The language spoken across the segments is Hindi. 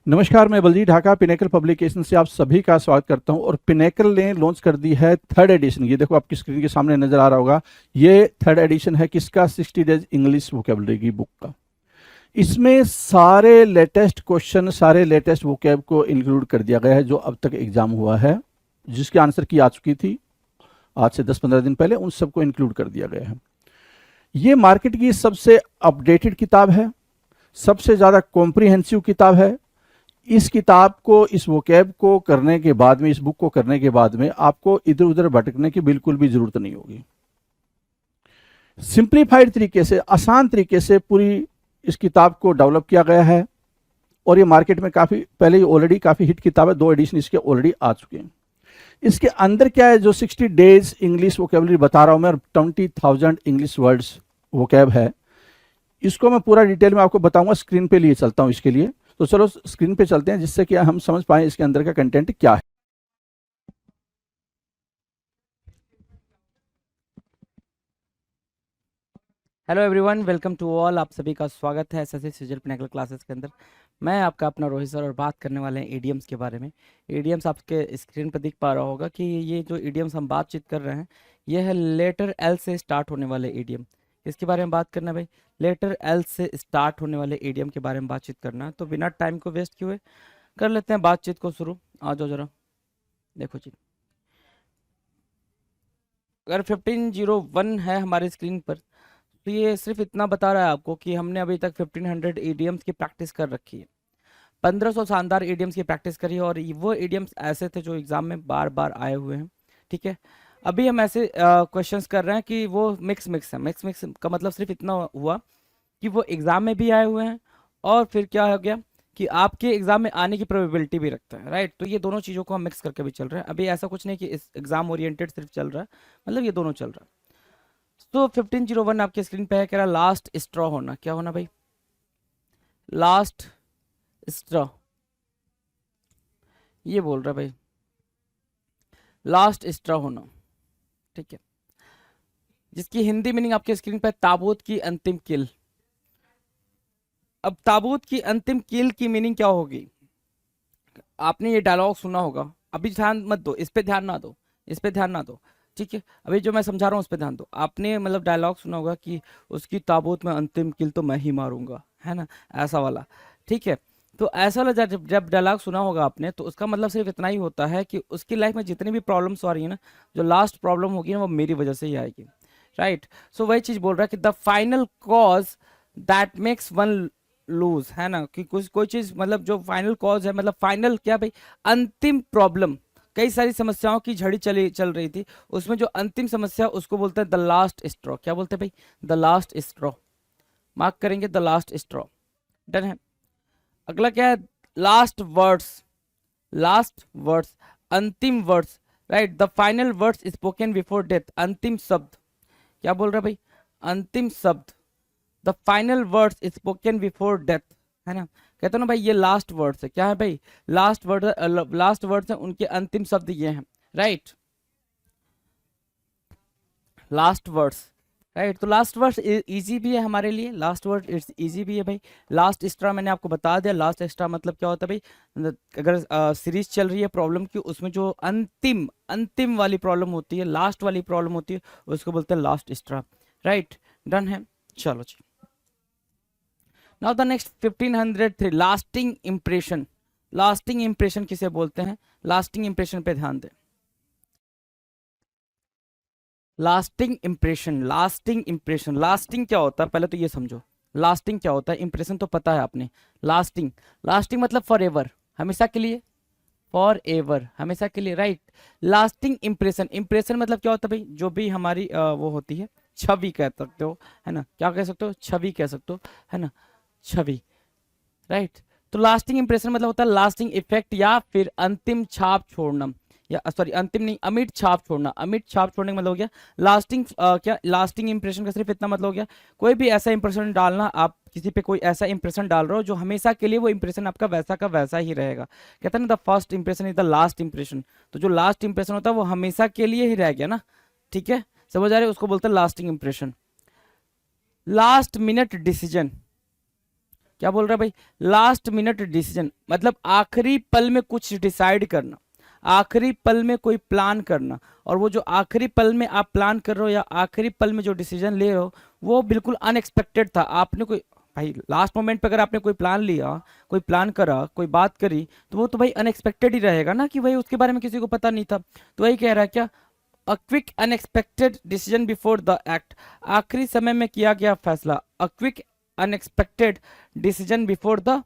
नमस्कार, मैं बलजीत ढाका पिनेकल पब्लिकेशन से आप सभी का स्वागत करता हूं। और पिनेकल ने लॉन्च कर दी है थर्ड एडिशन। ये देखो आपकी स्क्रीन के सामने नजर आ रहा होगा। ये थर्ड एडिशन है किसका? 60 डेज इंग्लिश वोकेबलरी की बुक का। इसमें सारे लेटेस्ट क्वेश्चन, सारे लेटेस्ट वोकेब को इंक्लूड कर दिया गया है जो अब तक एग्जाम हुआ है, जिसकी आंसर की आ चुकी थी आज से 10-15 दिन पहले, उन सबको इंक्लूड कर दिया गया है। ये मार्केट की सबसे अपडेटेड किताब है, सबसे ज़्यादा कॉम्प्रिहेंसिव किताब है। इस किताब को, इस वोकैब को करने के बाद में, इस बुक को करने के बाद में आपको इधर उधर भटकने की बिल्कुल भी जरूरत नहीं होगी। सिंप्लीफाइड तरीके से, आसान तरीके से पूरी इस किताब को डेवलप किया गया है। और ये मार्केट में काफ़ी पहले ही ऑलरेडी काफ़ी हिट किताब है, 2 एडिशन इसके ऑलरेडी आ चुके हैं। इसके अंदर क्या है, जो 60 डेज इंग्लिश वोकेबलरी बता रहा हूं मैं, 20,000 इंग्लिश वर्ड्स वोकैब है, इसको मैं पूरा डिटेल में आपको बताऊंगा। स्क्रीन पे लिए चलता हूं इसके लिए, तो चलो स्क्रीन पे चलते हैं जिससे कि हम समझ पाए इसके अंदर का कंटेंट क्या है। Hello everyone, welcome to all. आप सभी का स्वागत है एसएससी सिजल पिनेकल क्लासेस के अंदर। मैं आपका अपना रोहित सर और बात करने वाले हैं ईडीएम्स के बारे में। ईडीएम्स आपके स्क्रीन पर दिख पा रहा होगा कि ये जो ईडीएम्स हम बातचीत कर रहे हैं ये है लेटर एल से स्टार्ट होने वाले ईडीएम। इसके बारे में बात करना है भाई, लेटर एल से स्टार्ट होने वाले ईडीएम के बारे में बातचीत करना है। तो बिना टाइम को वेस्ट किए कर लेते हैं बातचीत को शुरू। आ जाओ जरा, देखो जी। अगर 1501 है हमारी स्क्रीन पर, तो ये सिर्फ इतना बता रहा है आपको कि हमने अभी तक 1500 ईडीएम्स की प्रैक्टिस कर रखी है, 1500 शानदार ईडीएम्स की प्रैक्टिस करी है। और वो ईडीएम्स ऐसे थे जो एग्जाम में बार बार आए हुए हैं। ठीक है, अभी हम ऐसे क्वेश्चंस कर रहे हैं कि वो मिक्स मिक्स है। मिक्स मिक्स का मतलब सिर्फ इतना हुआ कि वो एग्जाम में भी आए हुए हैं और फिर क्या हो गया कि आपके एग्जाम में आने की प्रोबेबिलिटी भी रखता है, राइट। तो ये दोनों चीज़ों को हम मिक्स करके भी चल रहे हैं। अभी ऐसा कुछ नहीं कि इस एग्जाम ओरिएंटेड सिर्फ चल रहा है, मतलब ये दोनों चल रहा है। तो 1501 आपके स्क्रीन पे है, कह रहा लास्ट स्ट्रॉ होना। क्या होना भाई? लास्ट स्ट्रॉ, ये बोल रहा है भाई, लास्ट स्ट्रॉ होना। ठीक है, जिसकी हिंदी मीनिंग आपके स्क्रीन पे ताबूत की अंतिम कील। अब ताबूत की अंतिम कील की मीनिंग क्या होगी? आपने ये डायलॉग सुना होगा, अभी ध्यान मत दो, इस पे ध्यान ना दो, इस पे ध्यान ना दो। ठीक है, अभी जो मैं समझा रहा हूँ उस पे ध्यान दो। आपने मतलब डायलॉग सुना होगा कि उसकी ताबूत में अंतिम कील तो मैं ही मारूंगा, है ना, ऐसा वाला। ठीक है, तो ऐसा वाला जब जब डायलॉग सुना होगा आपने, तो उसका मतलब सिर्फ इतना ही होता है कि उसकी लाइफ में जितनी भी प्रॉब्लम्स आ रही है ना, जो लास्ट प्रॉब्लम होगी ना, वो मेरी वजह से ही आएगी, राइट। सो वही चीज बोल रहा है कि the final cause that makes one lose, है ना, कि कुछ कोई चीज मतलब जो फाइनल कॉज है, मतलब फाइनल क्या भाई, अंतिम प्रॉब्लम। कई सारी समस्याओं की झड़ी चल रही थी, उसमें जो अंतिम समस्या उसको बोलते हैं द लास्ट स्ट्रॉ। क्या बोलते हैं भाई? The last straw. मार्क करेंगे द लास्ट स्ट्रॉ। डन है। अगला क्या है? Last words. लास्ट वर्ड्स, अंतिम words, right. The final words spoken before death, अंतिम शब्द। क्या बोल रहा है भाई? अंतिम शब्द, the final words spoken before death, है ना। कहते हो ना भाई, ये लास्ट वर्ड्स है। क्या है भाई? लास्ट वर्ड, लास्ट वर्ड्स है, उनके अंतिम शब्द ये हैं, राइट। Last words, right. तो लास्ट वर्ड्स इजी भी है हमारे लिए, लास्ट वर्ड इट्स इजी भी है भाई। लास्ट एक्स्ट्रा मैंने आपको बता दिया। लास्ट एक्स्ट्रा मतलब क्या होता है भाई? अगर सीरीज चल रही है प्रॉब्लम की, उसमें जो अंतिम अंतिम वाली प्रॉब्लम होती है, लास्ट वाली प्रॉब्लम होती है, उसको बोलते हैं लास्ट एक्स्ट्रा, राइट। डन है, चलो जी। Now the next 1503, lasting impression. Lasting impression किसे बोलते हैं? लास्टिंग इंप्रेशन पे ध्यान दें। Lasting impression, lasting impression, lasting क्या होता है पहले तो ये समझो। लास्टिंग क्या होता है? इंप्रेशन तो पता है आपने। लास्टिंग, लास्टिंग मतलब फॉर एवर, हमेशा के लिए, फॉर एवर, हमेशा के लिए, राइट। लास्टिंग इंप्रेशन, इंप्रेशन मतलब क्या होता है भाई? जो भी हमारी वो होती है, छवि कह सकते हो, है ना। क्या कह सकते हो? छवि कह सकते हो, है ना, छवि, राइट। तो लास्टिंग इंप्रेशन मतलब होता है लास्टिंग इफेक्ट या फिर अंतिम छाप छोड़ना, या सॉरी अंतिम नहीं, अमिट छाप छोड़ना। अमिट छाप छोड़ने का मतलब हो गया लास्टिंग। क्या लास्टिंग इंप्रेशन का सिर्फ इतना मतलब हो गया, कोई भी ऐसा इंप्रेशन डालना, आप किसी पे कोई ऐसा इंप्रेशन डाल रहे हो जो हमेशा के लिए वो इंप्रेशन आपका वैसा का वैसा ही रहेगा। कहते हैं ना, the first impression is the last impression. तो जो लास्ट इंप्रेशन होता है वो हमेशा के लिए ही रह गया ना, ठीक है, समझ आ रहे हो? उसको बोलते हैं lasting impression. Last minute decision, क्या बोल रहा है भाई, लास्ट मिनट डिसीजन, मतलब आखिरी पल में कुछ डिसाइड करना, आखिरी पल में कोई प्लान करना। और वो जो आखिरी पल में आप प्लान कर रहे हो या आखिरी पल में जो डिसीजन ले रहे हो वो बिल्कुल अनएक्सपेक्टेड था। आपने कोई भाई लास्ट मोमेंट पे अगर आपने कोई प्लान लिया, कोई प्लान करा, कोई बात करी, तो वो तो भाई अनएक्सपेक्टेड ही रहेगा ना, कि भाई उसके बारे में किसी को पता नहीं था। तो वही कह रहा है क्या, a quick unexpected decision before the act, आखिरी समय में किया गया फैसला, a quick unexpected decision before the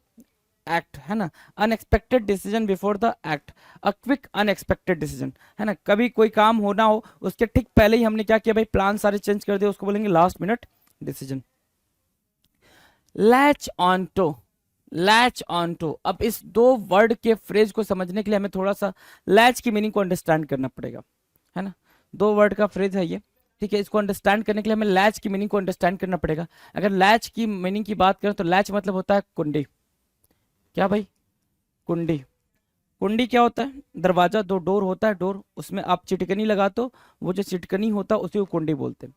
act, है ना, unexpected decision before the act, a quick unexpected decision, है ना। कभी कोई काम होना हो उसके ठीक पहले ही हमने क्या किया भाई, प्लान सारे चेंज कर दिए, उसको बोलेंगे last minute decision. Latch on to, latch on to, अब इस दो वर्ड के फ्रेज को समझने के लिए हमें थोड़ा सा लैच की मीनिंग को अंडरस्टैंड करना पड़ेगा, है ना। दो वर्ड का फ्रेज है ये, ठीक है। इसको अंडरस्टैंड करने के लिए हमें लैच की मीनिंग को अंडरस्टैंड करना पड़ेगा। अगर लैच की मीनिंग की बात करें तो लैच मतलब होता है कुंडी। क्या भाई, कुंडी। कुंडी क्या होता है, दरवाजा, दो डोर होता है, डोर, उसमें आप चिटकनी लगाते हो, वो जो चिटकनी होता है उसी को कुंडी बोलते हैं,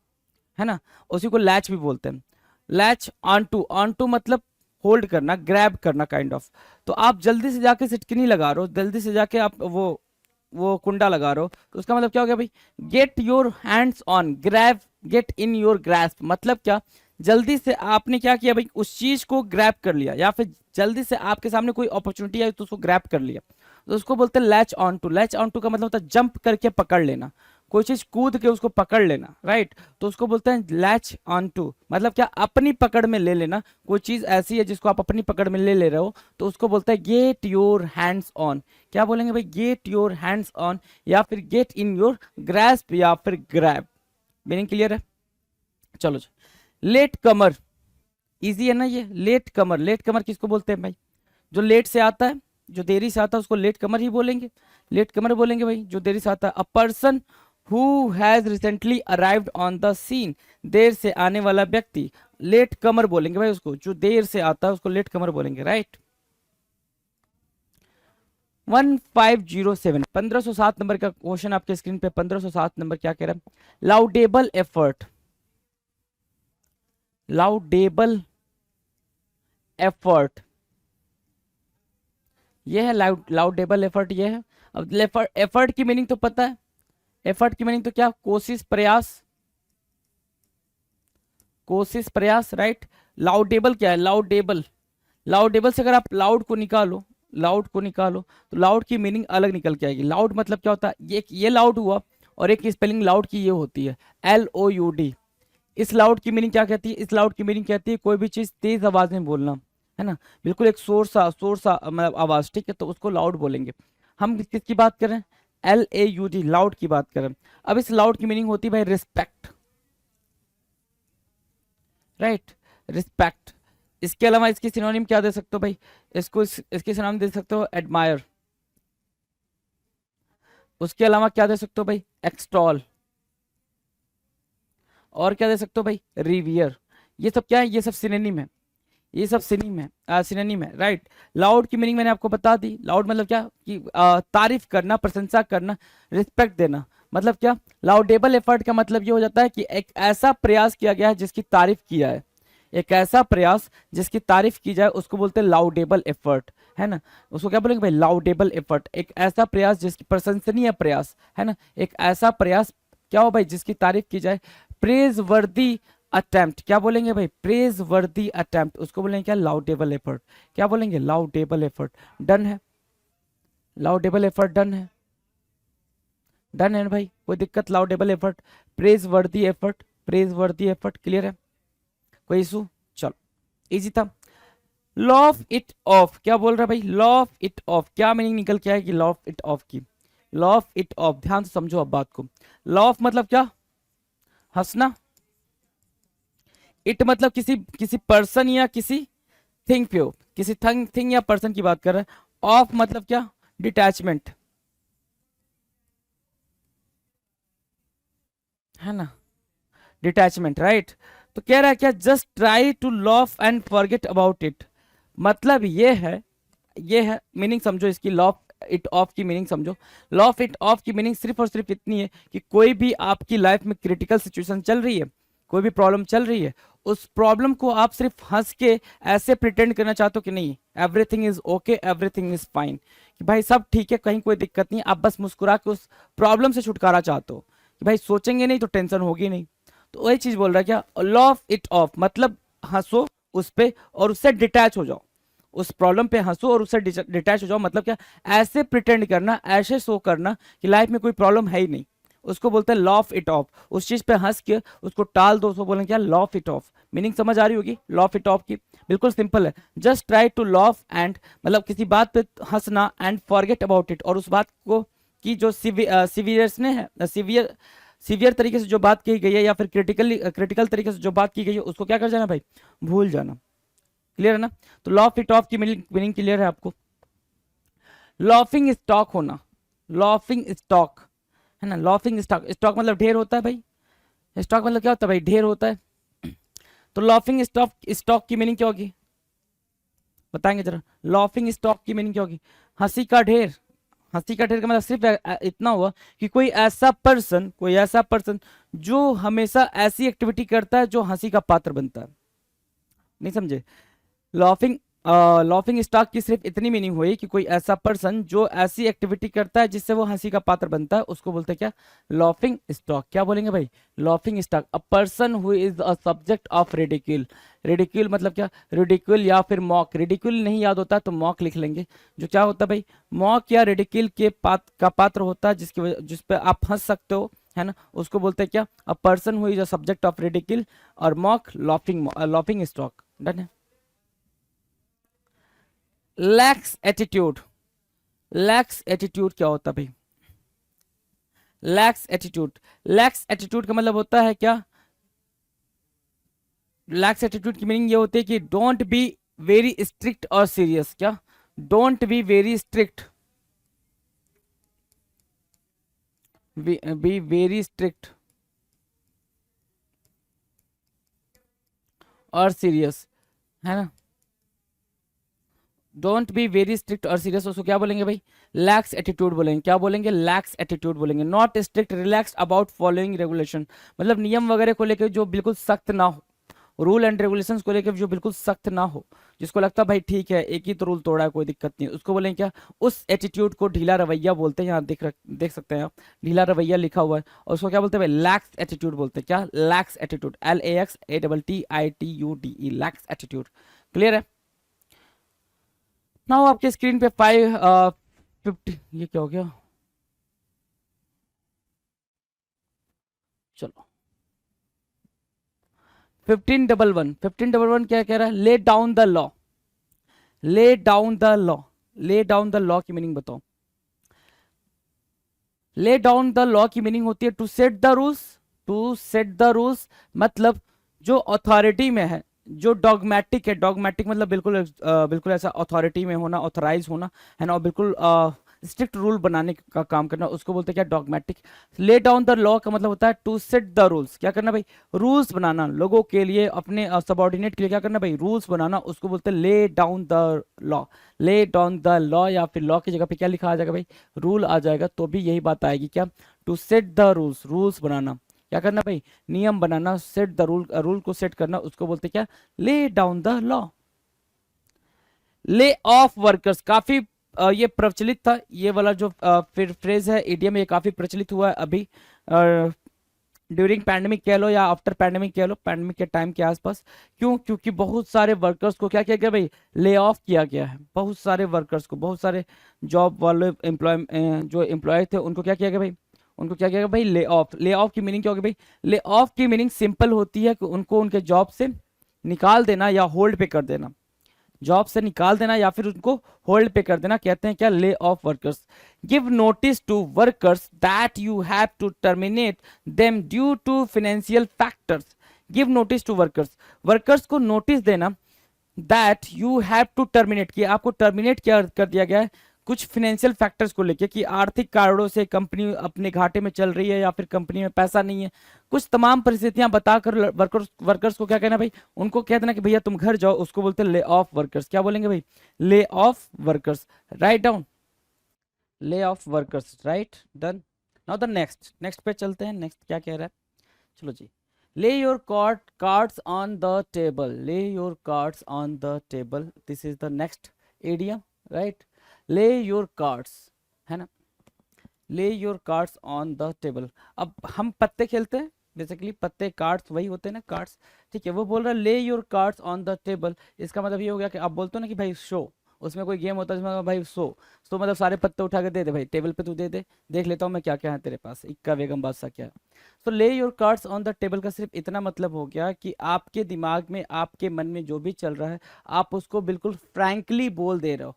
है ना, उसी को लैच भी बोलते हैं। Latch on to, on to मतलब होल्ड करना, ग्रैब करना काइंड ऑफ। तो आप जल्दी से जाके चिटकनी लगा रहे हो, जल्दी से जाके आप वो कुंडा लगा रहे हो, तो उसका मतलब क्या हो गया भाई, get your hands on, grab, get in your grasp, मतलब क्या, जल्दी से आपने क्या किया भाई, उस चीज को ग्रैब कर लिया, या फिर जल्दी से आपके सामने कोई अपॉर्चुनिटी आई तो उसको ग्रैब कर लिया, तो उसको बोलते हैं latch on to. Latch on to का मतलब होता है जंप करके पकड़ लेना, कोई चीज कूद के उसको पकड़ लेना, राइट, तो उसको बोलते हैं लैच ऑन टू। मतलब क्या, अपनी पकड़ में ले लेना, कोई चीज ऐसी है जिसको आप अपनी पकड़ में ले रहे हो, तो उसको बोलते हैं गेट योर हैंड्स ऑन। क्या बोलेंगे भाई, गेट योर हैंड्स ऑन, या फिर गेट इन योर ग्रैस्प, या फिर ग्रैब। मीनिंग क्लियर है, चलो जी। लेट कमर, इजी है ना ये, लेट कमर। लेट कमर किसको बोलते हैं भाई, जो लेट से आता है, जो देरी से आता है उसको लेट कमर ही बोलेंगे, लेट कमर बोलेंगे भाई, जो देरी से आता है। A person who has recently arrived on the scene, देर से आने वाला व्यक्ति, लेट कमर बोलेंगे भाई उसको, जो देर से आता है उसको लेट कमर बोलेंगे, राइट। 1507, 1507 नंबर का क्वेश्चन आपके स्क्रीन पे। 1507 नंबर क्या कह रहा है, लाउडेबल एफर्ट, लाउडेबल एफर्ट, ये है लाउडेबल एफर्ट, ये है। अब एफर्ट की मीनिंग तो पता है, एफर्ट की मीनिंग तो क्या, कोशिश, प्रयास, कोशिश, प्रयास, राइट। लाउडेबल क्या है, लाउडेबल, लाउडेबल से अगर आप लाउड को निकालो, लाउड को निकालो तो लाउड की मीनिंग अलग निकल के आएगी। लाउड मतलब क्या होता है, ये लाउड हुआ, और एक स्पेलिंग लाउड की ये होती है LOUD। इस लाउड की मीनिंग क्या कहती है, इस लाउड की मीनिंग कहती है कोई भी चीज तेज आवाज में बोलना, है ना, बिल्कुल एक शोर सा मतलब आवाज, ठीक है, तो उसको लाउड बोलेंगे। हम किसकी बात कर रहे हैं, LAUD, लाउड की बात कर रहे हैं। अब इस लाउड की मीनिंग होती है भाई रिस्पेक्ट, राइट, रिस्पेक्ट। इसके अलावा इसकी सिनोनिम क्या दे सकते हो भाई, इसकी सिनोनिम दे सकते हो एडमायर। उसके अलावा क्या दे सकते हो भाई, एक्सटॉल। और क्या दे सकते हो भाई, रिवियर। ये सब क्या है, ये सब सिनोनिम है, ये सब सिनोनिम है, सिनोनिम है, राइट। लाउड की मीनिंग मैंने आपको बता दी। लाउड मतलब क्या कि तारीफ करना, प्रशंसा करना, रिस्पेक्ट देना। मतलब क्या, लाउडेबल एफर्ट का मतलब ये हो जाता है कि एक ऐसा प्रयास किया गया है जिसकी तारीफ किया है, एक ऐसा प्रयास जिसकी तारीफ की जाए उसको बोलते हैं लाउडेबल एफर्ट, है ना। उसको क्या बोलेंगे भाई, लाउडेबल एफर्ट, एक ऐसा प्रयास जिसकी प्रशंसनीय प्रयास, है ना, एक ऐसा प्रयास क्या हो भाई जिसकी तारीफ की जाए। प्रेज वर्दी अटेम्प्ट, क्या बोलेंगे भाई, प्रेज वर्दी अटेम्प्ट, उसको बोलेंगे क्या, लाउडेबल एफर्ट। क्या बोलेंगे, लाउडेबल एफर्ट। डन है, लाउडेबल एफर्ट डन है, डन है ना भाई, कोई दिक्कत, लाउडेबल एफर्ट, प्रेज वर्दी एफर्ट, प्रेज वर्दी एफर्ट, क्लियर है, कोई इशू, चलो इजी था। लॉ ऑफ इट ऑफ, क्या बोल रहा है भाई, लॉ ऑफ इट ऑफ, क्या मीनिंग निकल के आएगी लॉ ऑफ इट ऑफ की, लॉ ऑफ इट ऑफ, ध्यान से समझो अब बात को। लॉ ऑफ मतलब क्या, हंसना। इट मतलब किसी पर्सन या किसी थिंग पे हो, किसी थिंग या पर्सन की बात कर रहा है। ऑफ मतलब क्या, डिटैचमेंट, है ना, डिटैचमेंट, राइट। तो कह रहा है क्या, just try to laugh and forget about it, मतलब ये है मीनिंग समझो इसकी, लॉ ऑफ इट ऑफ की मीनिंग समझो। लॉ ऑफ इट ऑफ की मीनिंग सिर्फ और सिर्फ इतनी है कि कोई भी आपकी लाइफ में क्रिटिकल सिचुएशन चल रही है, कोई भी प्रॉब्लम चल रही है, उस प्रॉब्लम को आप सिर्फ हंस के ऐसे प्रिटेंड करना चाहते हो कि नहीं everything is okay, everything is fine, कि भाई सब ठीक है, कहीं कोई दिक्कत नहीं, आप बस मुस्कुरा के उस प्रॉब्लम से छुटकारा चाहते हो कि भाई सोचेंगे नहीं तो टेंशन होगी नहीं। तो वही चीज बोल रहा है क्या, लॉफ इट ऑफ, मतलब हंसो उस पे और उससे डिटैच हो जाओ, उस प्रॉब्लम पे हंसो और उससे डिटैच हो जाओ। मतलब क्या, ऐसे प्रिटेंड करना, ऐसे शो करना कि लाइफ में कोई प्रॉब्लम है ही नहीं, उसको बोलते हैं लॉफ इट ऑफ। उस चीज पे हंस के उसको टाल दो, उसको बोलेंगे क्या, लॉफ इट ऑफ। मीनिंग समझ आ रही होगी लॉफ इट ऑफ की, बिल्कुल सिंपल है, just try to laugh and, मतलब किसी बात पे हंसना एंड फॉरगेट अबाउट इट, और उस बात को की जो सीवियर तरीके से जो बात की गई है या फिर क्रिटिकल तरीके से जो बात की गई है उसको क्या कर जाना भाई, भूल जाना। क्लियर है ना। तो लॉफ इट ऑफ की मीनिंग क्लियर है आपको। लॉफिंग स्टॉक होना, लॉफिंग स्टॉक है ना, लॉफिंग स्टॉक, स्टॉक मतलब ढेर होता है भाई, स्टॉक मतलब क्या होता है भाई, ढेर होता है। तो लॉफिंग स्टॉक, स्टॉक की मीनिंग क्या होगी बताएंगे जरा, लॉफिंग स्टॉक की मीनिंग क्या होगी, हंसी का ढेर। हंसी का ढेर का मतलब सिर्फ इतना हुआ कि कोई ऐसा पर्सन जो हमेशा ऐसी एक्टिविटी करता है जो हंसी का पात्र बनता है। नहीं समझे, लॉफिंग लॉफिंग स्टॉक की सिर्फ इतनी मीनिंग हुई कि कोई ऐसा पर्सन जो ऐसी एक्टिविटी करता है जिससे वो हंसी का पात्र बनता है, उसको बोलते हैं क्या, लॉफिंग स्टॉक। क्या बोलेंगे भाई, laughing stock, a person who is a subject of ridicule. Ridicule मतलब क्या, रिडिक्यूल या फिर मॉक, रिडिक्यूल नहीं याद होता तो मॉक लिख लेंगे, जो क्या होता है भाई, मॉक या रिडिक्यूल के का पात्र होता है जिसकी वजह, जिस पे आप हंस सकते हो, है ना, उसको बोलते हैं क्या, अ person who is a subject of ridicule और मॉक, लॉफिंग स्टॉक। डन है। लैक्स एटीट्यूड, लैक्स एटीट्यूड क्या होता है भाई, लैक्स एटीट्यूड, लैक्स एटीट्यूड का मतलब होता है क्या, लैक्स एटीट्यूड की मीनिंग ये होती है कि डोंट बी वेरी स्ट्रिक्ट और सीरियस। क्या, don't be very strict, be very strict और सीरियस, है ना, डोंट बी वेरी स्ट्रिक्ट और सीरियस, उसको क्या बोलेंगे भाई, लैक्स एटीट्यूड बोलेंगे। क्या बोलेंगे, लैक्स एटीट्यूड बोलेंगे। Not strict, relax about following regulation, मतलब नियम वगैरह को लेकर जो बिल्कुल सख्त ना हो, रूल एंड रेगुलेशंस को लेकर जो बिल्कुल सख्त ना हो, जिसको लगता है भाई ठीक है एक ही तो रूल तोड़ा है कोई दिक्कत नहीं, उसको बोलेंगे क्या, उस एटीट्यूड को ढीला रवैया बोलते हैं। यहाँ देख सकते हैं आप, ढीला रवैया लिखा हुआ है, और उसको क्या बोलते हैं भाई, लैक्स एटीट्यूड बोलते हैं। क्या, lakhs attitude, LAXATTITUDE, lakhs attitude. Clear है। नाउ आपके स्क्रीन पे 550, ये क्या हो गया, चलो 1511 क्या कह रहा है, lay down the law, lay down the law, lay down the law की मीनिंग बताओ। ले डाउन द लॉ की मीनिंग होती है to set the rules, to set the rules मतलब जो अथॉरिटी में है, जो डॉगमेटिक है, डॉगमेटिक मतलब बिल्कुल बिल्कुल ऐसा अथॉरिटी में होना, ऑथराइज होना, है ना, और बिल्कुल स्ट्रिक्ट रूल बनाने का काम करना, उसको बोलते हैं क्या, डॉगमेटिक। ले डाउन द लॉ का मतलब होता है टू सेट द रूल्स, क्या करना भाई, रूल्स बनाना लोगों के लिए, अपने सबॉर्डिनेट के लिए क्या करना भाई, रूल्स बनाना, उसको बोलते हैं ले down the law. Lay down the law, या फिर लॉ की जगह पे क्या लिखा आ जाएगा भाई, रूल आ जाएगा, तो भी यही बात आएगी क्या, to set the rules, rules बनाना, क्या करना भाई, नियम बनाना, सेट द रूल, रूल को सेट करना, उसको बोलते क्या, lay down the law. Lay off workers, काफी ये प्रचलित था, ये वाला जो फिर फ्रेज है, इडियम, ये काफी प्रचलित हुआ है अभी ड्यूरिंग पैंडेमिक कह लो या आफ्टर पैंडेमिक कह लो, पैंडेमिक के टाइम के आसपास। क्यों, क्योंकि बहुत सारे वर्कर्स को क्या किया गया भाई, ले ऑफ किया गया है, बहुत सारे वर्कर्स को, बहुत सारे जॉब वाले जो एम्प्लॉय थे उनको क्या किया गया भाई, उनको क्या किया गया भाई, ले ऑफ। ले ऑफ की मीनिंग क्या होगी भाई, ले ऑफ की मीनिंग सिंपल होती है कि उनको उनके जॉब से निकाल देना या होल्ड पे कर देना, जॉब से निकाल देना या फिर उनको होल्ड पे कर देना, कहते हैं क्या, lay off workers. Give notice to workers that you have to terminate them due to financial factors. Give notice to workers, workers को नोटिस देना that you have to terminate, कि आपको टर्मिनेट क्या कर दिया गया है, कुछ फाइनेंशियल फैक्टर्स को लेके, कि आर्थिक कारणों से कंपनी अपने घाटे में चल रही है या फिर कंपनी में पैसा नहीं है, कुछ तमाम परिस्थितियां बताकर वर्कर्स को क्या कहना भाई, उनको कह देना कि भैया तुम घर जाओ, उसको बोलते हैं ले ऑफ वर्कर्स। क्या बोलेंगे भाई, ले ऑफ वर्कर्स। राइट डाउन, ले off workers, right, done. Now the next पे चलते हैं, नेक्स्ट क्या कह रहा है, चलो जी। Lay your cards on the table. Lay your cards on the table. This is the next idiom, right? Lay your cards, है ना? Lay your cards on the table. अब हम पत्ते खेलते हैं बेसिकली, पत्ते कार्ड्स वही होते हैं ना, कार्ड्स। ठीक है, वो बोल रहा है ले your cards on the table. इसका मतलब ये हो गया कि आप बोलते हो ना कि भाई शो, उसमें कोई गेम होता है जिसमें भाई सो मतलब सारे पत्ते उठा के दे दे भाई टेबल पे, तू दे दे, देख लेता हूँ मैं क्या क्या है तेरे पास, इक्का बेगम बादशाह क्या है। सो ले your cards on the table का सिर्फ इतना मतलब हो गया कि आपके दिमाग में, आपके मन में जो भी चल रहा है, आप उसको बिल्कुल फ्रैंकली बोल दे रहे हो।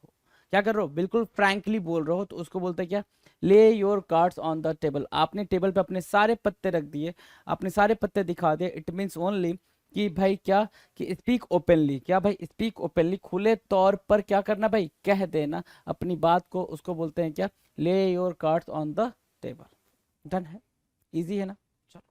क्या कर रहे हो? बिल्कुल फ्रैंकली बोल रहे हो, तो उसको बोलते हैं क्या? Lay your cards on the table. आपने टेबल पे अपने सारे पत्ते रख दिए, अपने सारे पत्ते दिखा दिए। इट मीन्स ओनली कि भाई क्या, कि स्पीक ओपनली। क्या भाई? स्पीक ओपनली, खुले तौर पर क्या करना भाई? कह देना अपनी बात को, उसको बोलते हैं क्या? Lay your cards on the table. Done है, इजी है ना? चलो,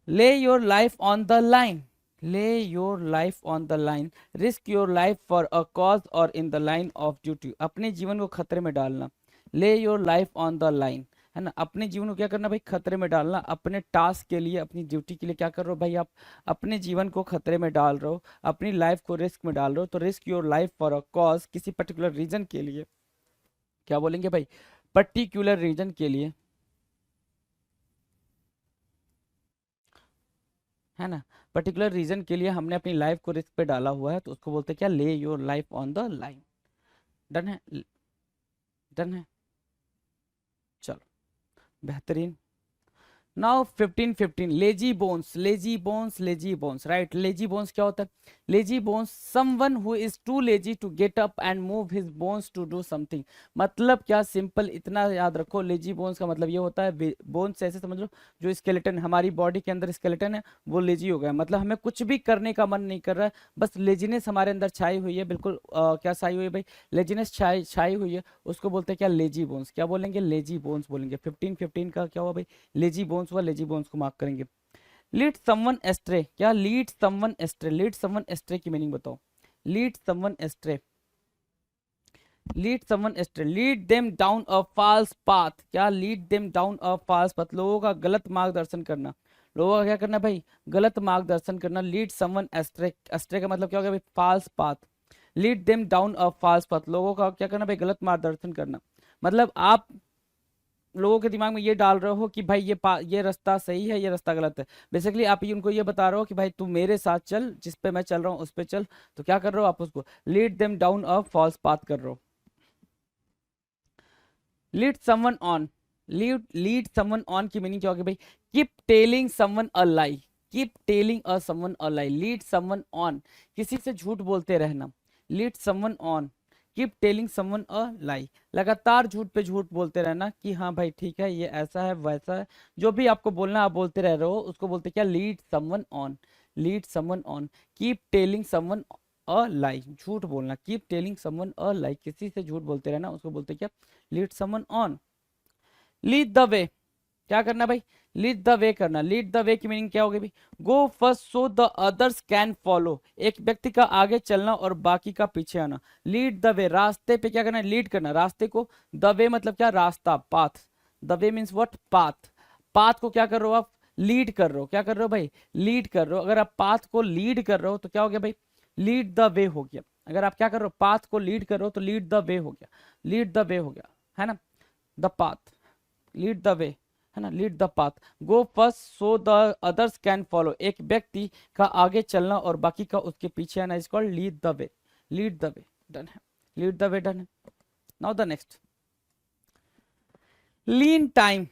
lay your life on the line. Lay your life on the line, risk your life for a cause और in the line of duty. अपने जीवन को खतरे में डालना। Lay your life on the line, है ना? अपने जीवन को क्या करना भाई? खतरे में डालना। अपने टास्क के लिए, अपनी ड्यूटी के लिए क्या कर रहे हो भाई? आप अपने जीवन को खतरे में डाल रहे हो, अपनी लाइफ को रिस्क में डाल रहे हो। तो risk your life for a cause, किसी पर्टिकुलर रीजन के लिए। क्या बोलेंगे भाई? पर्टिकुलर रीजन के लिए, है ना? पर्टिकुलर रीजन के लिए हमने अपनी लाइफ को रिस्क पे डाला हुआ है, तो उसको बोलते हैं क्या? Lay your life on the line. Done है? डन है, चलो, बेहतरीन। Now 15-15, lazy bones. Lazy bones, lazy bones, right? Lazy bones क्या होता है? Lazy bones, someone who is too lazy to get up and move his bones to do something. मतलब क्या? सिंपल इतना याद रखो, लेजी बोन्स का मतलब ये होता है, बोन्स ऐसे समझ लो, जो स्केलेटन, हमारी बॉडी के अंदर स्केलेटन है, वो लेजी हो गया। मतलब हमें कुछ भी करने का मन नहीं कर रहा है, बस लेजीनेस हमारे अंदर छाई हुई है, बिल्कुल क्या छाई हुई है भाई? लेजीनेस छाई छाई हुई है, उसको बोलते हैं क्या? Lazy bones. क्या बोलेंगे? लेजी बोन्स बोलेंगे। 15-15 का क्या हुआ भाई? लेजी बोन्स हुआ, लेजी बोन्स को मार्क करेंगे। Lead someone astray. क्या? Lead someone astray. Lead someone astray की मीनिंग बताओ। Lead someone astray, lead someone astray, lead them down a false path. क्या? Lead them down a false path, लोगों का गलत मार्गदर्शन करना। लोगों का क्या करना भाई? गलत मार्गदर्शन करना। लीड समवन एस्ट्रे, एस्ट्रे का मतलब क्या हो गया भाई? False path. Lead them down a false path, लोगों का क्या करना भाई? गलत मार्गदर्शन करना। मतलब आप लोगों के दिमाग में ये डाल रहे हो कि भाई ये रास्ता सही है, ये रास्ता गलत है। बेसिकली आप ये उनको ये बता रहे हो कि भाई तू मेरे साथ चल, जिस पे मैं चल रहा हूँ उस पे चल। तो क्या कर रहे हो आप? उसको lead them down a false path कर रहे हो। Lead someone on, lead someone on की मीनिंग क्या होगी भाई? Keep telling someone a lie. Keep telling a someone a lie, lead someone on, किसी से झूठ बोलते रहना। Lead someone on, keep telling someone a lie, लगातार झूठ पे झूठ बोलते रहना कि हाँ भाई ठीक है, ये ऐसा है वैसा है, जो भी आपको बोलना आप बोलते रह रहे हो, उसको बोलते क्या? Lead someone on. Lead someone on, keep telling someone a lie, झूठ बोलना। Keep telling someone a lie, किसी से झूठ बोलते रहना, उसको बोलते क्या? Lead someone on. Lead the way, क्या करना भाई? लीड द वे करना। लीड द वे की मीनिंग क्या होगी भाई? Go first so the others can follow, एक व्यक्ति का आगे चलना और बाकी का पीछे आना। लीड द वे, रास्ते पे क्या करना? लीड करना रास्ते को। द वे मतलब क्या? रास्ता, path. The way means what? Path. Path को क्या कर रहे हो आप? लीड कर रहे हो। क्या कर रहे हो भाई? लीड कर रहे हो। अगर आप पाथ को लीड कर रहे हो तो क्या हो गया भाई? लीड द वे हो गया। अगर आप क्या कर रहे हो? पाथ को लीड कर रहे हो तो लीड द वे हो गया। लीड द वे हो गया, है ना? द पाथ, लीड द वे, है ना? Lead the path, go first so the others can follow, एक व्यक्ति का आगे चलना और बाकी का उसके पीछे आना, is called lead the way. Lead the way, done है। लीड द वे, डन है। Now the next, lean time.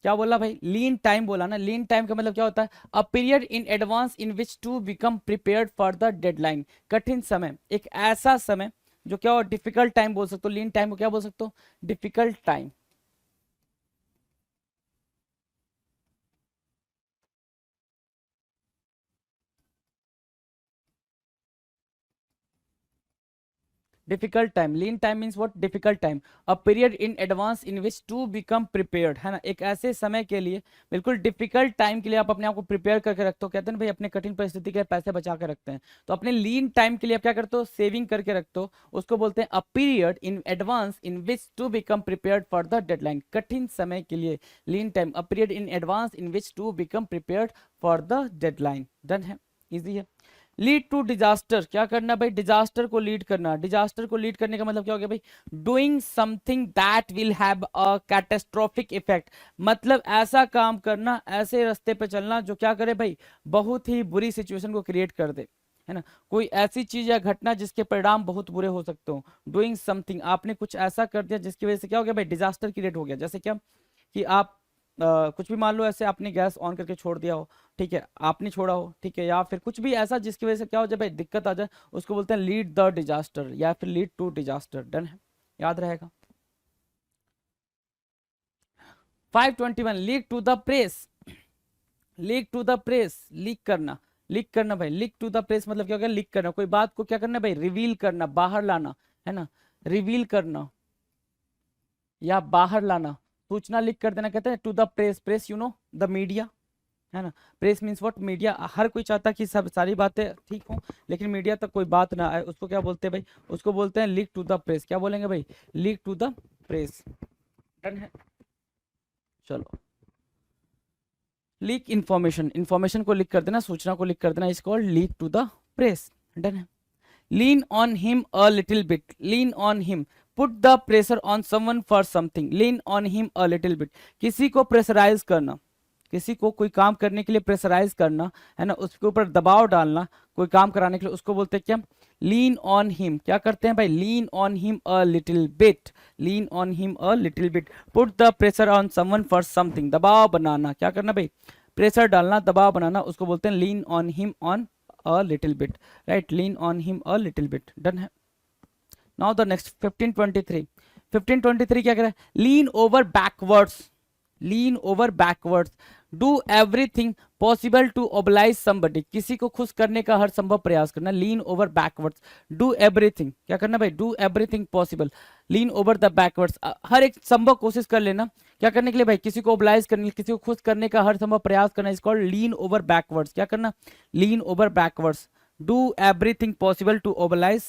क्या बोला भाई? लीन टाइम बोला ना। लीन टाइम का मतलब क्या होता है? A period in advance in which to become prepared for the deadline, कठिन समय, एक ऐसा समय जो क्या हो? डिफिकल्ट टाइम बोल सकते हो। लीन टाइम को क्या बोल सकते हो? Difficult time. Difficult time, lean time means what, difficult time, a period in advance in which to become prepared, है ना, एक ऐसे समय के लिए, बिल्कुल डिफिकल्ट टाइम के लिए आप अपने आप को प्रिपेयर करके रखते हो, कहते हैं ना भाई अपने कठिन परिस्थिति के लिए पैसे बचा के रखते हैं, तो अपने लीन टाइम के लिए आप क्या करते हो, सेविंग करके रखते हो, उसको बोलते हैं a period in advance in which to become prepared for the deadline, कठिन समय के लिए lean time, a period in advance in which to become prepared for the deadline, done है, इजी है। लीड टू डिजास्टर, क्या करना भाई, डिजास्टर को लीड करना, डिजास्टर को लीड करने का मतलब क्या हो गया भाई, doing something that will have a catastrophic effect, मतलब ऐसा काम करना, ऐसे रास्ते पे चलना जो क्या करे भाई, बहुत ही बुरी सिचुएशन को क्रिएट कर दे, है ना, कोई ऐसी चीज या घटना जिसके परिणाम बहुत बुरे हो सकते हो, डूइंग समथिंग, आपने कुछ ऐसा कर दिया जिसकी वजह से क्या हो गया भाई, डिजास्टर क्रिएट हो गया, जैसे क्या कि आप कुछ भी मान लो ऐसे आपने गैस ऑन करके छोड़ दिया हो, ठीक है, आपने छोड़ा हो, ठीक है, या फिर कुछ भी ऐसा जिसकी वजह से क्या हो जाए भाई, दिक्कत आ जाए, उसको बोलते हैं लीड द डिजास्टर या फिर लीड टू डिजास्टर, डन है, याद रहेगा। 521 leak to the press, leak to the press, leak करना, लीक करना भाई, लीक टू द प्रेस मतलब क्या हो गया, लीक करना, कोई बात को क्या करना भाई, रिवील करना, बाहर लाना, है ना, रिवील करना या बाहर लाना, सूचना लीक कर देना, कहते हैं to the press, press you know the media, है ना, प्रेस मीन्स व्हाट, मीडिया, हर कोई चाहता है कि सब सारी बातें ठीक हो लेकिन मीडिया तक कोई बात ना आए, उसको क्या बोलते हैं भाई, उसको बोलते हैं लीक टू द प्रेस, क्या बोलेंगे भाई, leak to the press, done है। चलो, लीक इंफॉर्मेशन, इंफॉर्मेशन को लीक कर देना, सूचना को लीक कर देना, is called leak to the press, done है। Lean on him a little bit, lean on him, put the pressure on someone for something, lean on him a little bit, किसी को प्रेशराइज करना, किसी को कोई काम करने के लिए प्रेशराइज करना, है ना, उसके ऊपर दबाव डालना कोई काम कराने के लिए, उसको बोलते हैं क्या, लीन ऑन हिम, क्या करते हैं भाई, लीन on him a little bit, lean on him a little bit, put the pressure on someone for something, दबाव बनाना, क्या करना भाई, प्रेशर डालना, दबाव बनाना, उसको बोलते हैं lean on him on a little bit, right, lean on him a little bit, done है। नाउ द नेक्स्ट 1523, 1523 क्या कह रहा है, lean over backwards, lean over backwards, do everything possible to oblige somebody, किसी को खुश करने का हर संभव प्रयास करना, lean over backwards, do everything, क्या करना भाई, do everything possible, lean over the backwards, हर एक संभव कोशिश कर लेना, क्या करने के लिए भाई, किसी को ओबलाइज करने, किसी को खुश करने का हर संभव प्रयास करना, is called lean over backwards, क्या करना, lean over backwards, do everything possible to oblige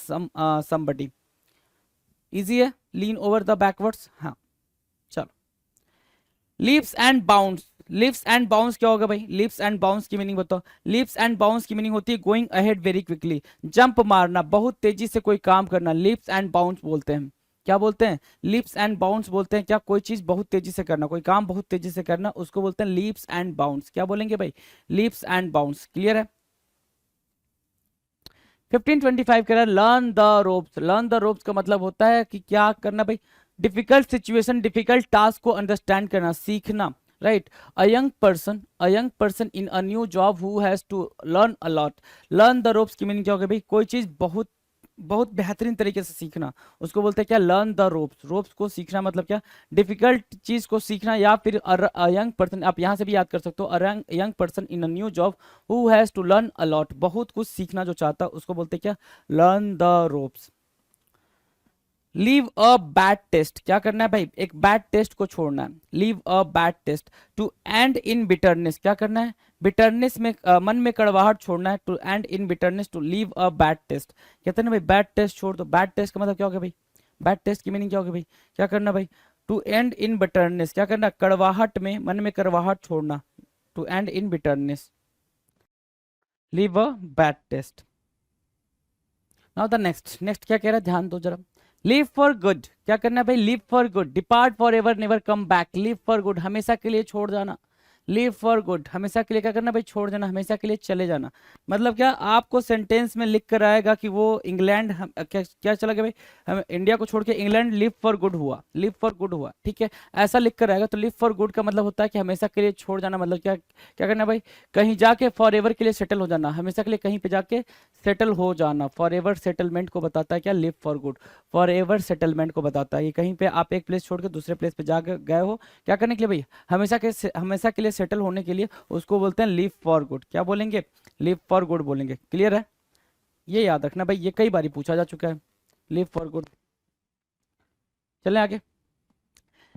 somebody, easy है, लीन ओवर द बैकवर्ड्स, हाँ। चलो, leaps and bounds, leaps and bounds क्या होगा भाई, लिप्स एंड बाउंस की मीनिंग बताओ, लिप्स एंड बाउंस की मीनिंग होती है going ahead very quickly, jump मारना, बहुत तेजी से कोई काम करना, लिप्स एंड बाउंस बोलते हैं, क्या बोलते हैं, लिप्स एंड बाउंस बोलते हैं, क्या कोई चीज बहुत तेजी से करना, कोई काम बहुत तेजी से करना, उसको बोलते हैं लिप्स एंड बाउंस, क्या बोलेंगे भाई, लिप्स एंड बाउंस, क्लियर है। 1525 कह रहा है learn the ropes, learn the ropes का मतलब होता है कि क्या करना भाई, डिफिकल्ट सिचुएशन, डिफिकल्ट टास्क को अंडरस्टैंड करना, सीखना, right, a young person in a new job who has to learn a lot, learn the ropes की मीनिंग क्या होगी भाई, कोई चीज बहुत बहुत बेहतरीन तरीके से सीखना, उसको बोलते हैं क्या, लर्न द रोप्स, रोप्स को सीखना मतलब क्या, डिफिकल्ट चीज को सीखना, या फिर अ यंग पर्सन, आप यहां से भी याद कर सकते हो, a young person in a new job who has to learn a lot, बहुत कुछ सीखना जो चाहता है उसको बोलते हैं क्या, learn the ropes. Leave a bad test, क्या करना है भाई, एक बैड टेस्ट को छोड़ना है, leave a bad taste, to end in bitterness, क्या करना है, बिटरनेस में मन में कड़वाहट छोड़ना है, to end in bitterness, to leave a bad taste, कहते हैं ना भाई बैड टेस्ट छोड़ दो, बैड टेस्ट का मतलब क्या हो गया भाई, बैड टेस्ट की मीनिंग क्या होगी भाई, क्या करना भाई, टू एंड इन बिटरनेस, क्या करना, कड़वाहट में, मन में कड़वाहट छोड़ना, to end in bitterness, leave a bad taste. Now the next, next क्या कह रहा है, ध्यान दो जरा, लिव फॉर गुड, क्या करना है भाई, live for good, depart for ever never come back, live for good, हमेशा के लिए छोड़ जाना, लिव फॉर गुड, हमेशा के लिए क्या करना भाई, छोड़ देना, हमेशा के लिए चले जाना, मतलब क्या, आपको सेंटेंस में लिख कर आएगा कि वो इंग्लैंड क्या चला गया भाई, हम इंडिया को छोड़ के इंग्लैंड लिव फॉर गुड हुआ, लिव फॉर गुड हुआ, ठीक है, ऐसा लिख कर आएगा, तो लिव फॉर गुड का मतलब होता है कि हमेशा के लिए छोड़ जाना, मतलब क्या क्या करना भाई, कहीं जाके फॉर एवर के लिए सेटल हो जाना, हमेशा के लिए कहीं पे जाके सेटल हो जाना, फॉर एवर सेटलमेंट को बताता है क्या, live for good, for ever settlement को बताता है, ये कहीं पे आप एक प्लेस छोड़ के दूसरे प्लेस पे जा गए हो, क्या करने के लिए भाई, हमेशा के लिए सेटल होने के लिए, उसको बोलते हैं लिव फॉर गुड, क्या बोलेंगे, लिव फॉर गुड बोलेंगे, क्लियर है, ये याद रखना भाई, ये कई बार पूछा जा चुका है। Leave for good. चलें आगे।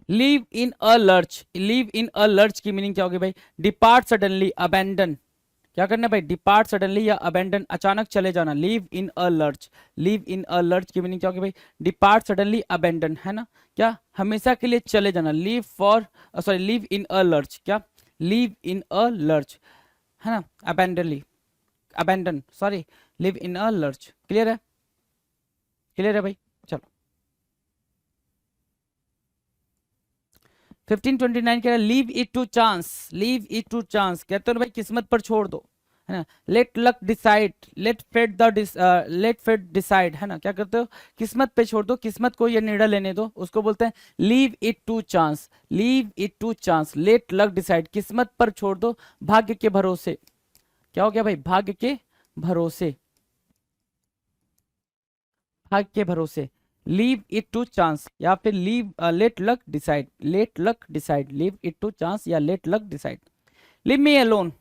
Leave in a lurch, leave in a lurch की मीनिंग क्या होगी भाई? Depart suddenly, abandon. क्या करना है भाई? डिपार्ट सडनली या अबैंडन, अचानक चले जाना। Leave in a lurch, leave in a lurch की मीनिंग क्या होगी भाई? डिपार्ट सडनली, अबैंडन, है ना? क्या? हमेशा के लिए चले जाना। Leave for, sorry, leave in a lurch, क्या? लीव इन अ लर्च, है ना? Abandonly, abandon, sorry, leave in a lurch. Clear है? क्लियर है भाई? चलो 1529 कह रहा है leave it to chance, leave it to chance, कहते हो भाई किस्मत पर छोड़ दो, है ना? Let luck decide, let fate the let fate decide, है ना? क्या करते हो? किस्मत पे छोड़ दो, किस्मत को ये निर्णय लेने दो, उसको बोलते हैं leave it to chance, leave it to chance, let luck decide, किस्मत पर छोड़ दो, भाग्य के भरोसे। क्या हो गया भाई? भाग्य के भरोसे, भाग्य के भरोसे। लीव इट टू चांस या फिर leave, let luck decide, let luck decide, leave it to chance या let luck decide. Leave me alone,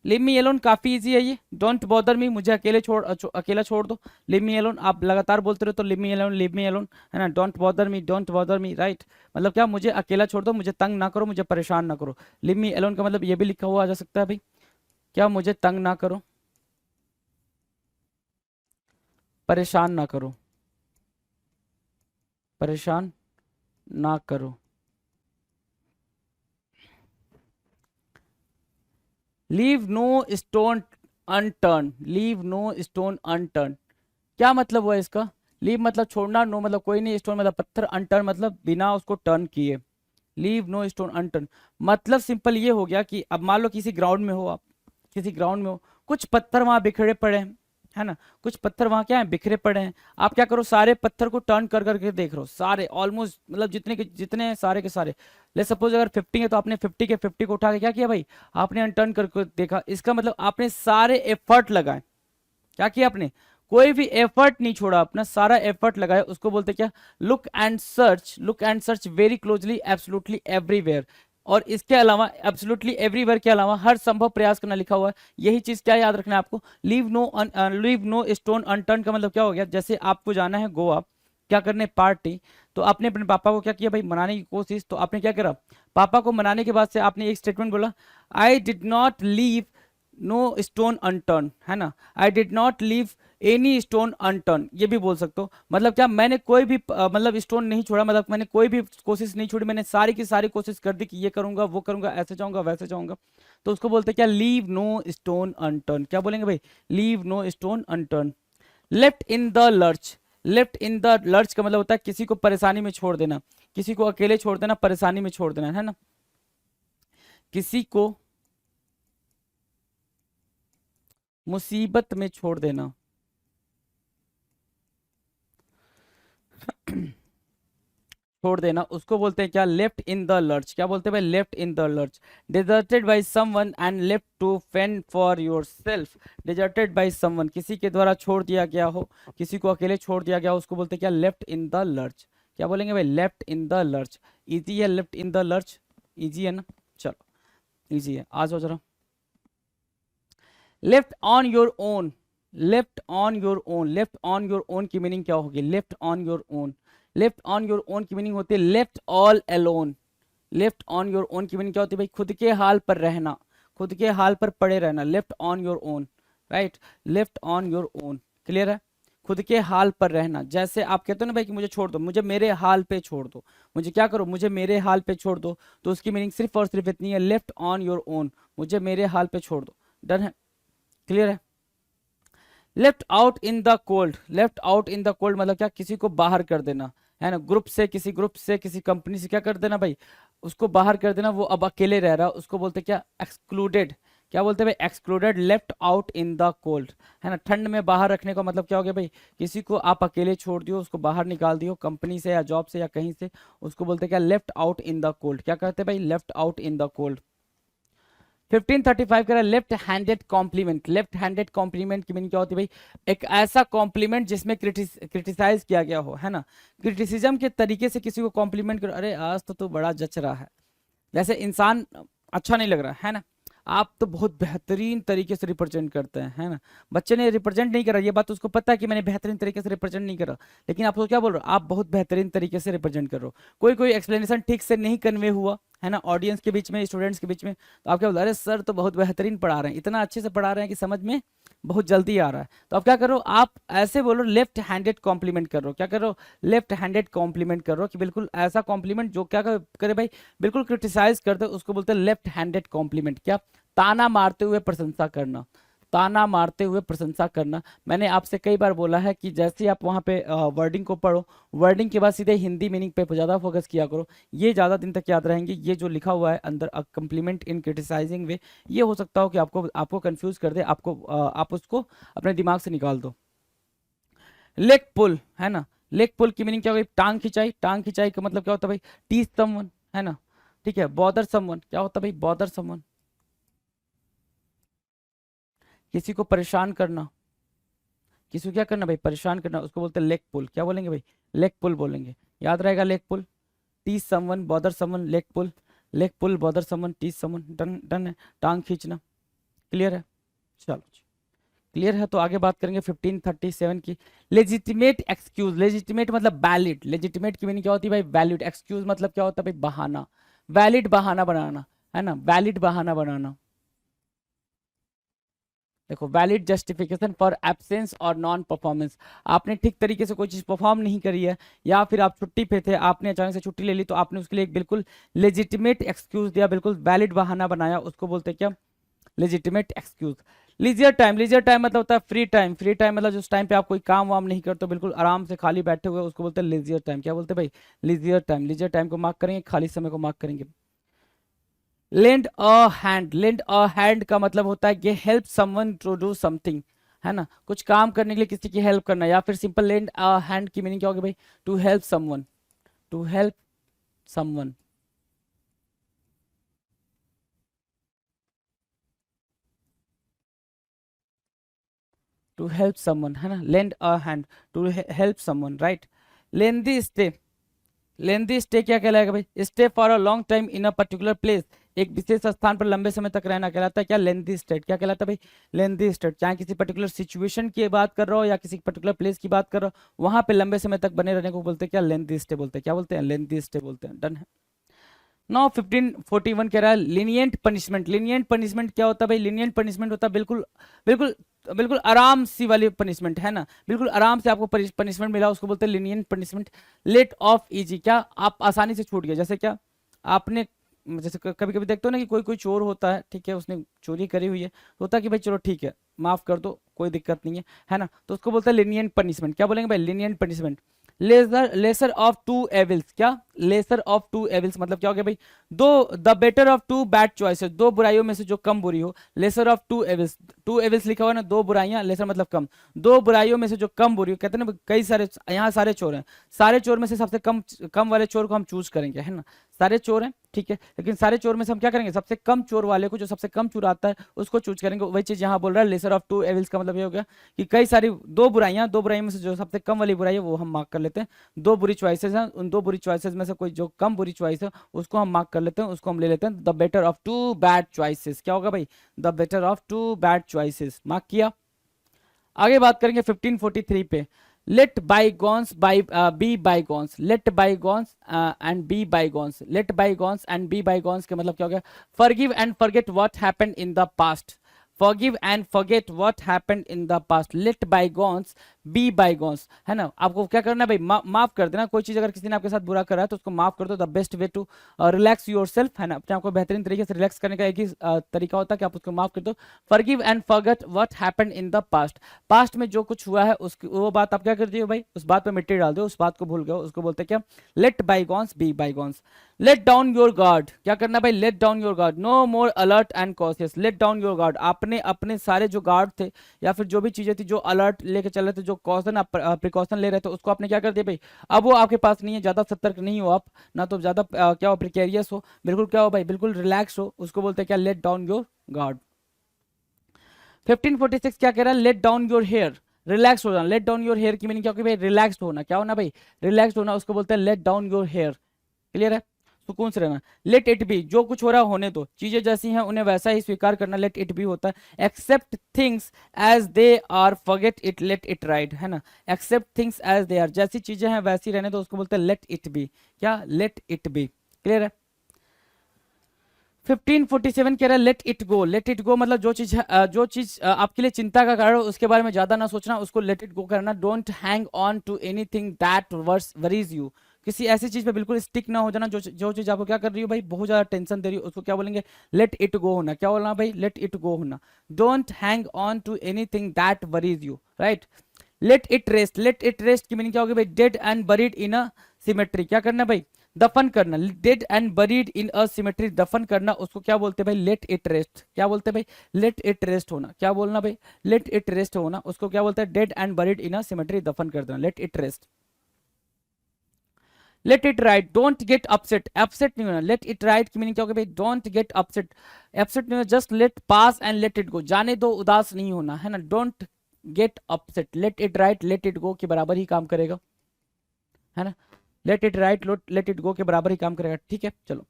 leave me alone काफी इजी है ये। डोंट बॉदर मी, मुझे अकेले अकेला छोड़ दो। लिव मी अलोन, आप लगातार बोलते रहो तो live me alone, leave me alone, है ना? Don't bother me, don't bother me, right? मतलब क्या? मुझे अकेला छोड़ दो, मुझे तंग ना करो, मुझे परेशान ना करो। लिव मी अलोन का मतलब ये भी लिखा हुआ आ जा सकता है भाई, क्या? मुझे तंग ना करो, परेशान ना करो, परेशान ना करो। Leave no stone unturned, leave no stone unturned, क्या मतलब हुआ इसका? लीव मतलब छोड़ना, नो मतलब कोई नहीं, स्टोन मतलब पत्थर, अनटर्न मतलब बिना उसको टर्न किए। लीव नो स्टोन अनटर्न मतलब सिंपल ये हो गया कि अब मान लो किसी ग्राउंड में हो आप, किसी ग्राउंड में हो, कुछ पत्थर वहां बिखरे पड़े हैं, है ना? कुछ पत्थर वहां क्या है? बिखरे पड़े हैं। आप क्या करो? सारे पत्थर को टर्न कर करके देख रहे हो, सारे ऑलमोस्ट, मतलब जितने के जितने सारे के सारे। ले सपोज अगर 50 है तो आपने 50 के 50 को उठा के क्या किया भाई? आपने अनटर्न करके देखा। इसका मतलब आपने सारे एफर्ट लगाए। क्या किया आपने? कोई भी एफर्ट नहीं छोड़ा, अपना सारा एफर्ट लगाया, उसको बोलते क्या? Look and search, look and search very closely, absolutely everywhere. और इसके अलावा एब्सोल्युटली एवरीवेयर के अलावा हर संभव प्रयास करना लिखा हुआ है। यही चीज क्या याद रखना है आपको? Leave no, leave no stone unturned का मतलब क्या हो गया? जैसे आपको जाना है गोवा, क्या करने? पार्टी। तो आपने अपने पापा को क्या किया भाई? मनाने की कोशिश। तो आपने क्या करा? पापा को मनाने के बाद से आपने एक स्टेटमेंट बोला, I did not leave no stone unturned, है ना? I did not leave any stone unturned, ये भी बोल सकते हो। मतलब क्या? मैंने कोई भी मतलब स्टोन नहीं छोड़ा, मतलब मैंने कोई भी कोशिश नहीं छोड़ी, मैंने सारी की सारी कोशिश कर दी कि ये करूंगा, वो करूंगा, ऐसे जाऊंगा, वैसे जाऊंगा। तो उसको बोलते हैं क्या? Leave no stone unturned. क्या बोलेंगे भाई? Leave no stone unturned. Left in the lurch, left in the lurch का मतलब होता है किसी को परेशानी में छोड़ देना, किसी को अकेले छोड़ देना, परेशानी में छोड़ देना, है ना? किसी को मुसीबत में छोड़ देना। छोड़ देना, उसको बोलते हैं क्या? Left in the lurch. क्या बोलते हैं भाई? Left in the lurch. Deserted by someone and left to fend for yourself, deserted by someone, किसी के द्वारा छोड़ दिया गया हो, किसी को अकेले छोड़ दिया गया हो, उसको बोलते हैं क्या? Left in the lurch. क्या बोलेंगे भाई? Left in the lurch. Easy है left in the lurch, easy है ना? चलो इजी है, आ जाओ जरा। Left on your own, left on your own, left on your own की मीनिंग क्या होगी? Left on your own, left on your own की मीनिंग होती है left all alone. Left on your own की मीनिंग क्या होती है भाई? खुद के हाल पर रहना, खुद के हाल पर पड़े रहना। Left on your own, right? Left on your own, clear है? खुद के हाल पर रहना। जैसे आप कहते हो ना भाई कि मुझे छोड़ दो, मुझे मेरे हाल पे छोड़ दो, मुझे क्या करो? मुझे मेरे हाल पे छोड़ दो। तो उसकी मीनिंग सिर्फ और सिर्फ इतनी है, लेफ्ट ऑन योर ओन, मुझे मेरे हाल पे छोड़ दो। डन है? क्लियर है? Left out in the cold, left out in the cold मतलब क्या? किसी को बाहर कर देना, है ना? ग्रुप से, किसी ग्रुप से, किसी कंपनी से क्या कर देना भाई? उसको बाहर कर देना, वो अब अकेले रह रहा, उसको बोलते क्या? एक्सक्लूडेड। क्या बोलते हैं भाई? Excluded, left out in the cold, है ना? ठंड में बाहर रखने का मतलब क्या हो गया भाई? किसी को आप अकेले छोड़ दियो, उसको बाहर निकाल दियो कंपनी से या जॉब से या कहीं से, उसको बोलते क्या? Left out in the cold. क्या कहते हैं भाई? Left out in the cold. 1535 कह रहा है left handed compliment, left handed compliment की मीनिंग क्या होती है भाई? एक ऐसा कॉम्प्लीमेंट जिसमें क्रिटिसाइज किया गया हो, है ना? क्रिटिसिज्म के तरीके से किसी को कॉम्प्लीमेंट करो, अरे आज तो तू बड़ा जच रहा है, जैसे इंसान अच्छा नहीं लग रहा है ना? आप तो बहुत बेहतरीन तरीके से रिप्रेजेंट करते हैं, है ना। बच्चे ने रिप्रेजेंट नहीं करा, ये बात उसको पता है कि मैंने बेहतरीन तरीके से रिप्रेजेंट नहीं करा, लेकिन आप उसको क्या बोल रहे हो, आप बहुत बेहतरीन तरीके से रिप्रेजेंट कर रहे हो। कोई कोई एक्सप्लेनेशन ठीक से नहीं कन्वे हुआ, है ना, ऑडियंस के बीच में, स्टूडेंट्स के बीच में, तो आप क्या बोल रहे हो, अरे सर तो बहुत बेहतरीन पढ़ा रहे हैं, इतना अच्छे से पढ़ा रहे हैं कि समझ में बहुत जल्दी आ रहा है। तो आप क्या करो, आप ऐसे बोलो, लेफ्ट हैंडेड कॉम्प्लीमेंट कर रहे हो। क्या कर रहे हो, लेफ्ट हैंडेड कॉम्प्लीमेंट कर रहे हो, कि बिल्कुल ऐसा कॉम्प्लीमेंट जो क्या करे भाई, बिल्कुल क्रिटिसाइज करते हो, उसको बोलते हैं लेफ्ट हैंडेड कॉम्प्लीमेंट। क्या, ताना मारते हुए प्रशंसा करना, ताना मारते हुए प्रशंसा करना। मैंने आपसे कई बार बोला है कि जैसे आप वहाँ पे वर्डिंग को पढ़ो, वर्डिंग के बाद सीधे हिंदी मीनिंग पे ज़्यादा फोकस किया करो, ये ज़्यादा दिन तक याद रहेंगे। ये जो लिखा हुआ है अंदर, अ कम्प्लीमेंट इन क्रिटिसाइजिंग वे, ये हो सकता हो कि आपको कंफ्यूज कर दे, आप उसको अपने दिमाग से निकाल दो। लेग पुल, है ना, लेग पुल की मीनिंग क्या होगी, टांग खिंचाई। टांग खिंचाई का मतलब क्या होता है भाई, टीज समवन, है ना, ठीक है। बॉदर समवन, क्या होता है भाई, बॉदर समवन, किसी को परेशान करना, किसी को क्या करना भाई, परेशान करना, उसको बोलते हैं लेग पुल। क्या बोलेंगे भाई, लेग पुल बोलेंगे, याद रहेगा leg pull. Tease someone, bother someone, leg pull, leg pull, bother someone, tease someone, done done है, टांग खींचना। क्लियर है, चलो क्लियर है। तो आगे बात करेंगे 1537 की, लेजिटिमेट एक्सक्यूज। लेजिटिमेट मतलब वैलिड, लेजिटिमेट की मीनिंग क्या होती है भाई, वैलिड। एक्सक्यूज मतलब क्या होता है भाई, बहाना, वैलिड बहाना बनाना, है ना, वैलिड बहाना बनाना। देखो, वैलिड जस्टिफिकेशन फॉर एब्सेंस और नॉन परफॉर्मेंस। आपने ठीक तरीके से कोई चीज परफॉर्म नहीं करी है, या फिर आप छुट्टी पे थे, आपने अचानक से छुट्टी ले ली, तो आपने उसके लिए एक बिल्कुल लेजिटिमेट एक्सक्यूज दिया, बिल्कुल वैलिड बहाना बनाया, उसको बोलते हैं क्या, legitimate excuse. लीजियर time, leisure time मतलब होता है फ्री टाइम। फ्री टाइम मतलब जिस टाइम पे आप कोई काम वाम नहीं करते, बिल्कुल आराम से खाली बैठे हुए, उसको बोलते हैं लीजियर टाइम। क्या बोलते हैं भाई, लीजियर टाइम। लीजियर टाइम को मार्क करेंगे, खाली समय को मार्क करेंगे। Lend a hand, lend a hand का मतलब होता है कि help someone to do something, है ना, कुछ काम करने के लिए किसी की हेल्प करना। या फिर सिंपल लेंड अ हैंड की मीनिंग क्या होगी भाई, to help someone, to help someone. To help someone, है ना, lend a hand to help someone, right. Lengthy stay, lengthy stay क्या कहलाएगा भाई, stay for a long time in a particular place, एक विशेष स्थान पर लंबे समय तक रहना कहलाता है क्या, लेंदी स्टेट। क्या कहलाता है भाई, लेंदी स्टेट। चाहे किसी पर्टिकुलर सिचुएशन की बात कर रहा हो या किसी पर्टिकुलर प्लेस की बात कर रहा हो, वहां पे लंबे समय तक बने रहने को बोलते हैं क्या, लेंदी स्टे बोलते हैं। क्या बोलते हैं, लेंदी स्टे बोलते हैं। डन है। नौ 1541 कह रहा है लीनियंट पनिशमेंट। लीनियंट पनिशमेंट क्या होता है भाई, लीनियंट पनिशमेंट होता है बिल्कुल बिल्कुल बिल्कुल आराम सी वाली पनिशमेंट, है ना, बिल्कुल आराम से आपको पनिशमेंट मिला, उसको बोलते हैं lenient punishment. Let off easy, क्या आप आसानी से छूट गए। जैसे क्या, आपने जैसे कभी कभी देखते हो ना कि कोई कोई चोर होता है, ठीक है, उसने चोरी करी हुई है, तो होता है कि भाई चलो ठीक है, माफ कर दो, कोई दिक्कत नहीं है ना, तो उसको बोलते हैं लीनियंट पनिशमेंट। क्या बोलेंगे भाई, lenient punishment. Lesser, lesser of two evils, क्या, लेसर ऑफ टू एविल्स मतलब क्या हो गया भाई, दो, the better of two bad choices, दो बुराइयों में से जो कम बुरी हो। Lesser of two evils, two evils लिखा हुआ है ना, दो बुराइयां, लेसर मतलब कम, दो बुराइयों में से जो कम बुरी हो। कहते हैं ना कई सारे, यहाँ सारे चोर हैं, सारे चोर में से सबसे कम कम वाले चोर को हम चूज करेंगे, है ना, सारे चोर हैं, ठीक है, लेकिन सारे चोर में से हम क्या करेंगे, सबसे कम चोर वाले को, जो सबसे कम चुराता है उसको चूज करेंगे। वही चीज यहाँ बोल रहा है, लेसर ऑफ टू एविल्स का मतलब ये हो गया कि कई सारी दो बुराइयां, दो बुराइयों में से जो सबसे कम वाली बुराई है वो हम मार्क कर लेते हैं। दो बुरी चॉइसेस हैं, उन दो बुरी चॉइसेस में से कोई जो कम बुरी चॉइस है उसको हम मार्क कर लेते हैं, उसको हम ले लेते हैं the better of two bad choices. क्या होगा भाई, the better of two bad choices, mark किया। आगे बात करेंगे 1543 पे, let bygones be bygones, let bygones and be bygones. Let bygones and be bygones के मतलब क्या हो गया, forgive and forget what happened in the past, forgive and forget what happened in the past. Let bygones be bygones, है ना, आपको क्या करना है भाई, माफ कर देना। कोई चीज अगर किसी ने आपके साथ बुरा करा है तो उसको माफ कर दो। The best way to relax yourself, है ना, अपने आपको बेहतरीन तरीके से रिलैक्स करने का एक ही तरीका होता है कि आप उसको माफ कर दो। Forgive and forget what happened in the past, past में जो कुछ हुआ है उसकी वो बात आप क्या कर दियो भाई, उस बात पे मिट्टी डाल दो, उस बात को भूल गए, उसको बोलते हैं क्या, let bygones be bygones. Let down your guard, क्या करना भाई, let down your guard, no more alert and cautious. Let down your guard, आपने अपने सारे जो गार्ड थे या फिर जो भी चीजें थी जो अलर्ट लेके चल रहे थे, जो कॉशन प्रिकॉशन ले रहे थे, उसको आपने क्या कर दिया भाई, अब वो आपके पास नहीं है, ज्यादा सतर्क नहीं हो आप, ना तो ज्यादा क्या हो, प्रिकेरियस हो, बिल्कुल क्या हो भाई, बिल्कुल रिलैक्स हो, उसको बोलते हैं क्या, लेट डाउन योर गार्ड। 1546 क्या कह रहा है, let down your hair, relax हो जाना। लेट डाउन योर हेयर की मीनिंग क्या होगी भाई, रिलैक्स होना। क्या होना भाई, रिलैक्स होना, उसको बोलते हैं let down your hair. Clear है। सुकून से रहना। लेट इट बी, जो कुछ हो रहा है होने दो, चीजें जैसी हैं उन्हें वैसा ही स्वीकार करना, लेट इट बी होता है। Accept things as they are, forget it, let it ride, है ना। Accept things as they are, जैसी चीजें हैं वैसी रहने दो, उसको बोलते हैं लेट इट बी। क्या? Let it be. क्लियर है? 1547 कह रहा है let it go. Let it go मतलब जो चीज आपके लिए चिंता का कारण हो उसके बारे में ज्यादा ना सोचना, उसको लेट इट गो करना। Don't hang on to anything that worries you, किसी ऐसी चीज पे बिल्कुल स्टिक ना हो जाना जो चीज आपको क्या कर रही हो भाई, बहुत ज्यादा टेंशन दे रही हो, उसको क्या बोलेंगे? लेट इट गो होना। क्या बोलना भाई? लेट इट गो होना। Don't hang on to anything that worries you, right. Let it rest. Let it rest की मीनिंग क्या होगी भाई? Dead and buried in a cemetery. क्या करना भाई? दफन करना। Dead and buried in a cemetery, दफन करना, उसको क्या बोलते हैं भाई? Let it rest. क्या बोलते हैं भाई? लेट इट रेस्ट होना। क्या बोलना भाई? लेट इट रेस्ट होना, उसको क्या बोलते हैं? Dead and buried in a cemetery, दफन कर देना, late it rest. Let it right. Don't get upset. Upset नहीं होना। लेट इट राइट की मीनिंग क्या होगी भाई? Don't get upset. अपसेट नहीं होना, just let pass and let it गो, जाने दो, उदास नहीं होना, है ना। Don't get upset. Let it right let it गो के बराबर ही काम करेगा, है ना। Let it right let it गो के बराबर ही काम करेगा, ठीक है। चलो,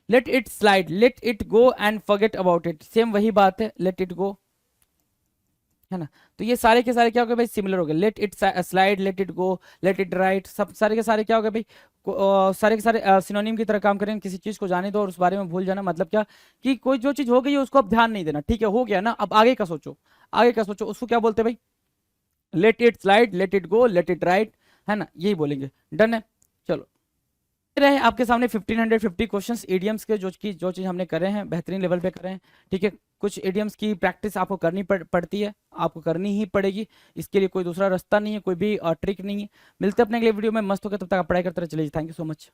let it slide, late it go and forget about it, same वही बात है, लेट इट गो, है ना। तो ये सारे के सारे क्या हो गए भाई? सिमिलर हो गए। Let it slide, late it go, let it right, सब सारे के सारे क्या हो गए भाई? सारे के सारे सिनोनिम की तरह काम करेंगे। किसी चीज को जाने दो और उस बारे में भूल जाना, मतलब क्या कि कोई जो चीज हो गई है उसको अब ध्यान नहीं देना, ठीक है, हो गया ना, अब आगे का सोचो, आगे का सोचो, उसको क्या बोलते हैं भाई? Let it slide, late it go, let it right, है ना, यही बोलेंगे। डन है। चलो, रहे आपके सामने 1550 क्वेश्चंस इडियम्स के, जो चीज हमने करे हैं बेहतरीन लेवल पे करे हैं, ठीक है। कुछ इडियम्स की प्रैक्टिस आपको करनी पड़ती है, आपको करनी ही पड़ेगी, इसके लिए कोई दूसरा रास्ता नहीं है, कोई भी ट्रिक नहीं है। मिलते हैं अपने अगले वीडियो में, मस्त होकर, तब तक आप पढ़ाई करते रहे। चलिए, थैंक यू सो मच।